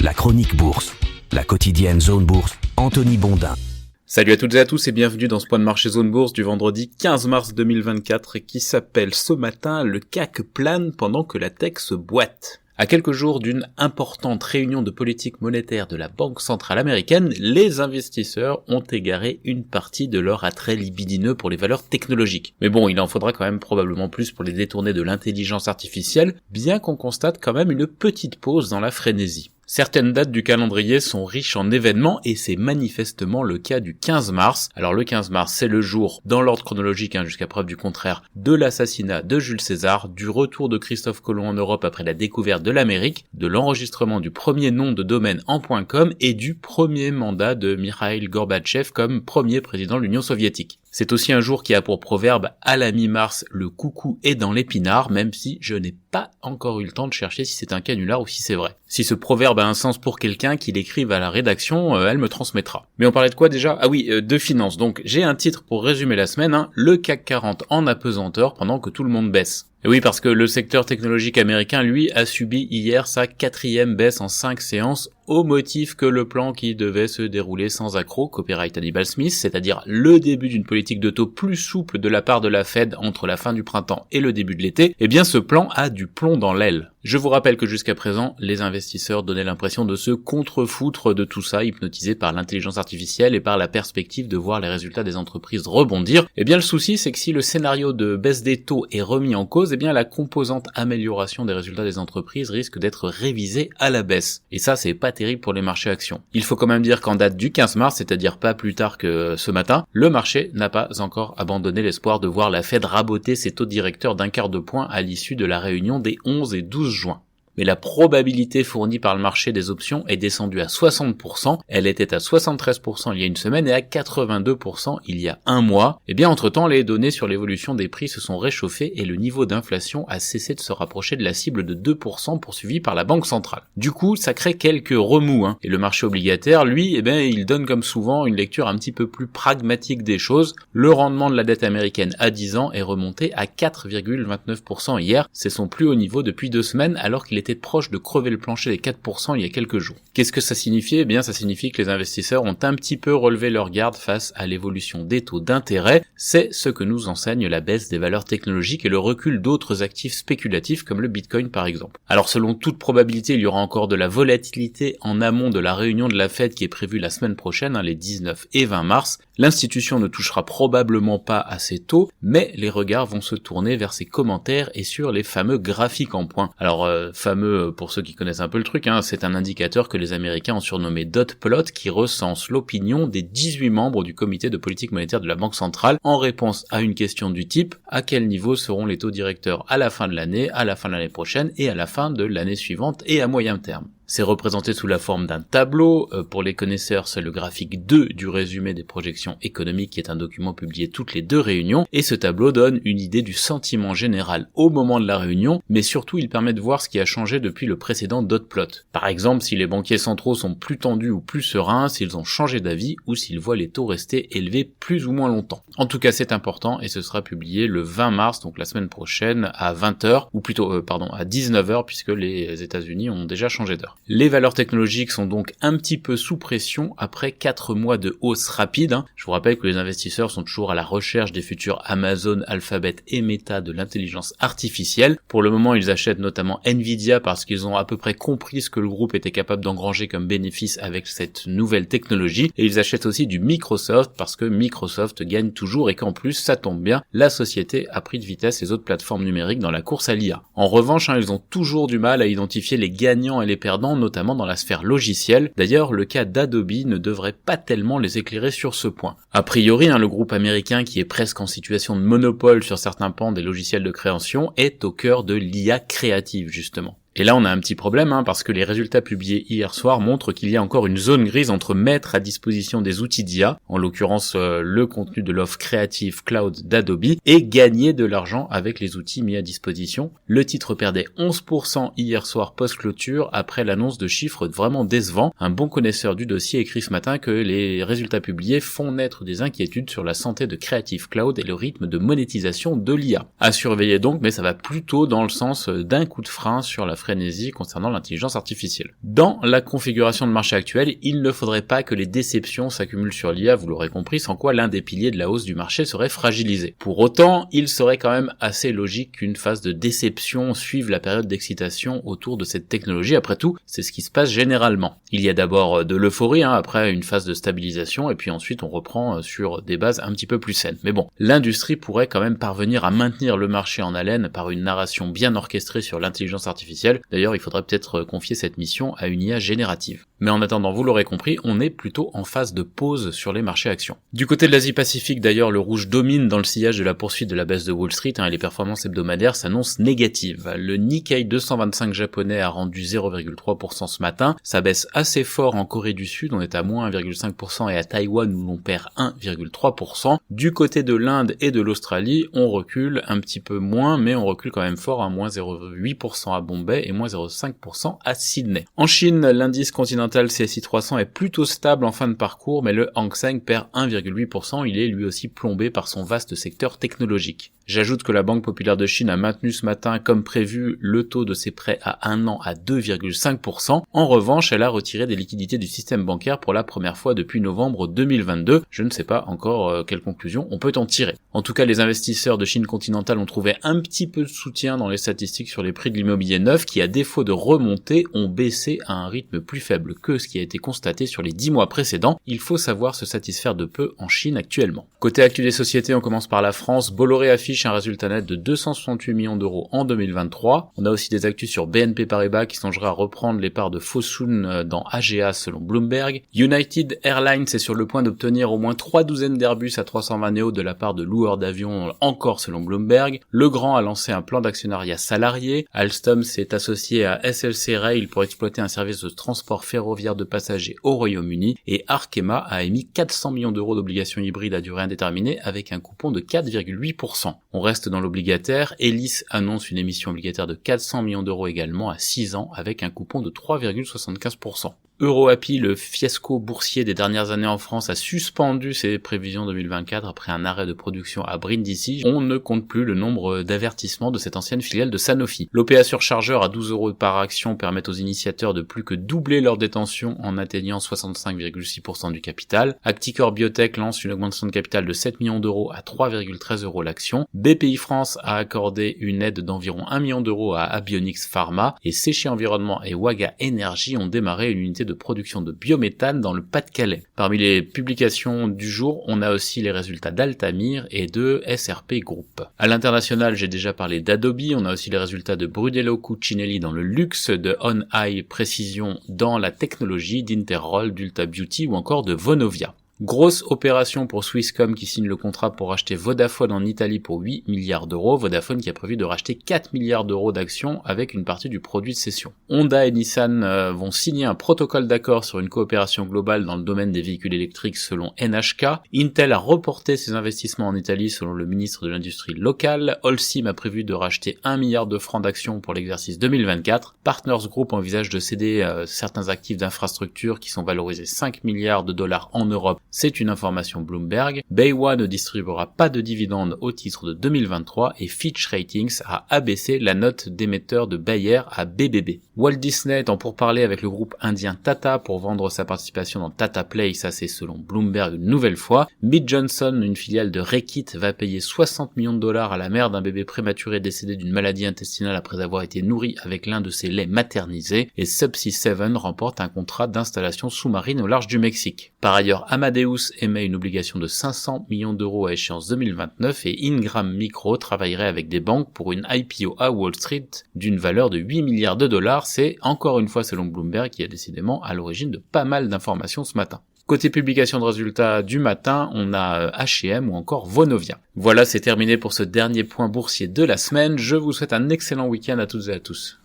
La chronique bourse, la quotidienne Zone Bourse, Anthony Bondin. Salut à toutes et à tous et bienvenue dans ce point de marché Zone Bourse du vendredi 15 mars 2024 qui s'appelle ce matin le CAC plane pendant que la tech se boite. À quelques jours d'une importante réunion de politique monétaire de la Banque centrale américaine, les investisseurs ont égaré une partie de leur attrait libidineux pour les valeurs technologiques. Mais bon, il en faudra quand même probablement plus pour les détourner de l'intelligence artificielle, bien qu'on constate quand même une petite pause dans la frénésie. Certaines dates du calendrier sont riches en événements et c'est manifestement le cas du 15 mars. Alors le 15 mars, c'est le jour, dans l'ordre chronologique jusqu'à preuve du contraire, de l'assassinat de Jules César, du retour de Christophe Colomb en Europe après la découverte de l'Amérique, de l'enregistrement du premier nom de domaine en .com et du premier mandat de Mikhaïl Gorbatchev comme premier président de l'Union soviétique. C'est aussi un jour qui a pour proverbe « à la mi-mars, le coucou est dans l'épinard », même si je n'ai pas encore eu le temps de chercher si c'est un canular ou si c'est vrai. Si ce proverbe a un sens pour quelqu'un qui l'écrive à la rédaction, elle me transmettra. Mais on parlait de quoi déjà ? Ah oui, de finance. Donc j'ai un titre pour résumer la semaine, le CAC 40 en apesanteur pendant que tout le monde baisse. Et oui, parce que le secteur technologique américain, lui, a subi hier sa 4e baisse en 5 séances au motif que le plan qui devait se dérouler sans accroc, copyright Hannibal Smith, c'est-à-dire le début d'une politique de taux plus souple de la part de la Fed entre la fin du printemps et le début de l'été, eh bien ce plan a du plomb dans l'aile. Je vous rappelle que jusqu'à présent, les investisseurs donnaient l'impression de se contrefoutre de tout ça, hypnotisés par l'intelligence artificielle et par la perspective de voir les résultats des entreprises rebondir. Eh bien le souci, c'est que si le scénario de baisse des taux est remis en cause, eh bien la composante amélioration des résultats des entreprises risque d'être révisée à la baisse. Et ça, c'est pas terrible pour les marchés actions. Il faut quand même dire qu'en date du 15 mars, c'est-à-dire pas plus tard que ce matin, le marché n'a pas encore abandonné l'espoir de voir la Fed raboter ses taux directeurs d'un quart de point à l'issue de la réunion des 11 et 12 juin. Mais la probabilité fournie par le marché des options est descendue à 60%, elle était à 73% il y a une semaine et à 82% il y a un mois. Et bien entre-temps, les données sur l'évolution des prix se sont réchauffées et le niveau d'inflation a cessé de se rapprocher de la cible de 2% poursuivie par la Banque centrale. Du coup, ça crée quelques remous, Et le marché obligataire, lui, il donne comme souvent une lecture un petit peu plus pragmatique des choses. Le rendement de la dette américaine à 10 ans est remonté à 4,29% hier, c'est son plus haut niveau depuis 2 semaines alors qu'il était proche de crever le plancher des 4% il y a quelques jours. Qu'est-ce que ça signifie ? Eh bien, ça signifie que les investisseurs ont un petit peu relevé leur garde face à l'évolution des taux d'intérêt. C'est ce que nous enseigne la baisse des valeurs technologiques et le recul d'autres actifs spéculatifs comme le Bitcoin par exemple. Alors, selon toute probabilité, il y aura encore de la volatilité en amont de la réunion de la Fed qui est prévue la semaine prochaine, les 19 et 20 mars. L'institution ne touchera probablement pas à ces taux, mais les regards vont se tourner vers ses commentaires et sur les fameux graphiques en points. Alors, fameux pour ceux qui connaissent un peu le truc, c'est un indicateur que les Américains ont surnommé dot plot qui recense l'opinion des 18 membres du comité de politique monétaire de la Banque centrale en réponse à une question du type « À quel niveau seront les taux directeurs à la fin de l'année prochaine et à la fin de l'année suivante et à moyen terme ?» C'est représenté sous la forme d'un tableau. Pour les connaisseurs, c'est le graphique 2 du résumé des projections économiques qui est un document publié toutes les 2 réunions. Et ce tableau donne une idée du sentiment général au moment de la réunion, mais surtout il permet de voir ce qui a changé depuis le précédent dot plot. Par exemple, si les banquiers centraux sont plus tendus ou plus sereins, s'ils ont changé d'avis ou s'ils voient les taux rester élevés plus ou moins longtemps. En tout cas, c'est important et ce sera publié le 20 mars, donc la semaine prochaine, à 20h, ou plutôt, à 19h puisque les États-Unis ont déjà changé d'heure. Les valeurs technologiques sont donc un petit peu sous pression après 4 mois de hausse rapide. Je vous rappelle que les investisseurs sont toujours à la recherche des futurs Amazon, Alphabet et Meta de l'intelligence artificielle. Pour le moment, ils achètent notamment Nvidia parce qu'ils ont à peu près compris ce que le groupe était capable d'engranger comme bénéfice avec cette nouvelle technologie. Et ils achètent aussi du Microsoft parce que Microsoft gagne toujours et qu'en plus, ça tombe bien, la société a pris de vitesse les autres plateformes numériques dans la course à l'IA. En revanche, ils ont toujours du mal à identifier les gagnants et les perdants, notamment dans la sphère logicielle. D'ailleurs, le cas d'Adobe ne devrait pas tellement les éclairer sur ce point. A priori, le groupe américain qui est presque en situation de monopole sur certains pans des logiciels de création est au cœur de l'IA créative, justement. Et là, on a un petit problème, parce que les résultats publiés hier soir montrent qu'il y a encore une zone grise entre mettre à disposition des outils d'IA, en l'occurrence le contenu de l'offre Creative Cloud d'Adobe, et gagner de l'argent avec les outils mis à disposition. Le titre perdait 11% hier soir post-clôture après l'annonce de chiffres vraiment décevants. Un bon connaisseur du dossier écrit ce matin que les résultats publiés font naître des inquiétudes sur la santé de Creative Cloud et le rythme de monétisation de l'IA. À surveiller donc, mais ça va plutôt dans le sens d'un coup de frein sur la frénésie concernant l'intelligence artificielle. Dans la configuration de marché actuelle, il ne faudrait pas que les déceptions s'accumulent sur l'IA, vous l'aurez compris, sans quoi l'un des piliers de la hausse du marché serait fragilisé. Pour autant, il serait quand même assez logique qu'une phase de déception suive la période d'excitation autour de cette technologie. Après tout, c'est ce qui se passe généralement. Il y a d'abord de l'euphorie, après une phase de stabilisation, et puis ensuite on reprend sur des bases un petit peu plus saines. Mais bon, l'industrie pourrait quand même parvenir à maintenir le marché en haleine par une narration bien orchestrée sur l'intelligence artificielle. D'ailleurs, il faudrait peut-être confier cette mission à une IA générative. Mais en attendant, vous l'aurez compris, on est plutôt en phase de pause sur les marchés actions. Du côté de l'Asie-Pacifique, d'ailleurs, le rouge domine dans le sillage de la poursuite de la baisse de Wall Street, et les performances hebdomadaires s'annoncent négatives. Le Nikkei 225 japonais a rendu 0,3% ce matin. Ça baisse assez fort en Corée du Sud, on est à moins 1,5%, et à Taïwan où l'on perd 1,3%. Du côté de l'Inde et de l'Australie, on recule un petit peu moins, mais on recule quand même fort, à moins 0,8% à Bombay et moins 0,5% à Sydney. En Chine, l'indice continental CSI 300 est plutôt stable en fin de parcours, mais le Hang Seng perd 1,8%, il est lui aussi plombé par son vaste secteur technologique. J'ajoute que la Banque populaire de Chine a maintenu ce matin, comme prévu, le taux de ses prêts à 1 an à 2,5%. En revanche, elle a retiré des liquidités du système bancaire pour la première fois depuis novembre 2022. Je ne sais pas encore quelle conclusion on peut en tirer. En tout cas, les investisseurs de Chine continentale ont trouvé un petit peu de soutien dans les statistiques sur les prix de l'immobilier neuf qui, à défaut de remonter, ont baissé à un rythme plus faible que ce qui a été constaté sur les 10 mois précédents. Il faut savoir se satisfaire de peu en Chine actuellement. Côté actu des sociétés, on commence par la France. Bolloré affiche un résultat net de 268 millions d'euros en 2023. On a aussi des actus sur BNP Paribas qui songerait à reprendre les parts de Fosun dans AGA selon Bloomberg. United Airlines est sur le point d'obtenir au moins 3 douzaines d'Airbus A320neo de la part de loueurs d'avions encore selon Bloomberg. Legrand a lancé un plan d'actionnariat salarié. Alstom s'est associé à SLC Rail pour exploiter un service de transport ferroviaire de passagers au Royaume-Uni. Et Arkema a émis 400 millions d'euros d'obligations hybrides à durée indéterminée avec un coupon de 4,8%. On reste dans l'obligataire. Elis annonce une émission obligataire de 400 millions d'euros également à 6 ans avec un coupon de 3,75%. EuroAPI, le fiasco boursier des dernières années en France, a suspendu ses prévisions 2024 après un arrêt de production à Brindisi. On ne compte plus le nombre d'avertissements de cette ancienne filiale de Sanofi. L'OPA surchargeur à 12 € par action permet aux initiateurs de plus que doubler leur détention en atteignant 65,6% du capital. Acticor Biotech lance une augmentation de capital de 7 millions d'euros à 3,13 € l'action. BPI France a accordé une aide d'environ 1 million d'euros à Abionyx Pharma et Séché Environnement et Waga Énergie ont démarré une unité de production de biométhane dans le Pas-de-Calais. Parmi les publications du jour, on a aussi les résultats d'Altamir et de SRP Group. À l'international, j'ai déjà parlé d'Adobe, on a aussi les résultats de Brunello Cucinelli dans le luxe, de On Eye Précision dans la technologie, d'Interroll, d'Ulta Beauty ou encore de Vonovia. Grosse opération pour Swisscom qui signe le contrat pour racheter Vodafone en Italie pour 8 milliards d'euros. Vodafone qui a prévu de racheter 4 milliards d'euros d'actions avec une partie du produit de cession. Honda et Nissan vont signer un protocole d'accord sur une coopération globale dans le domaine des véhicules électriques selon NHK. Intel a reporté ses investissements en Italie selon le ministre de l'Industrie locale. Holcim a prévu de racheter 1 milliard de francs d'actions pour l'exercice 2024. Partners Group envisage de céder certains actifs d'infrastructure qui sont valorisés 5 milliards de dollars en Europe. C'est une information Bloomberg. BayOne ne distribuera pas de dividendes au titre de 2023 et Fitch Ratings a abaissé la note d'émetteur de Bayer à BBB. Walt Disney est en pourparlers avec le groupe indien Tata pour vendre sa participation dans Tata Play, ça c'est selon Bloomberg une nouvelle fois. Mead Johnson, une filiale de Reckitt, va payer 60 millions de dollars à la mère d'un bébé prématuré décédé d'une maladie intestinale après avoir été nourri avec l'un de ses laits maternisés. Et Subsea 7 remporte un contrat d'installation sous-marine au large du Mexique. Par ailleurs, Amadeus émet une obligation de 500 millions d'euros à échéance 2029 et Ingram Micro travaillerait avec des banques pour une IPO à Wall Street d'une valeur de 8 milliards de dollars. C'est encore une fois selon Bloomberg qui est décidément à l'origine de pas mal d'informations ce matin. Côté publication de résultats du matin, on a H&M ou encore Vonovia. Voilà, c'est terminé pour ce dernier point boursier de la semaine. Je vous souhaite un excellent week-end à toutes et à tous.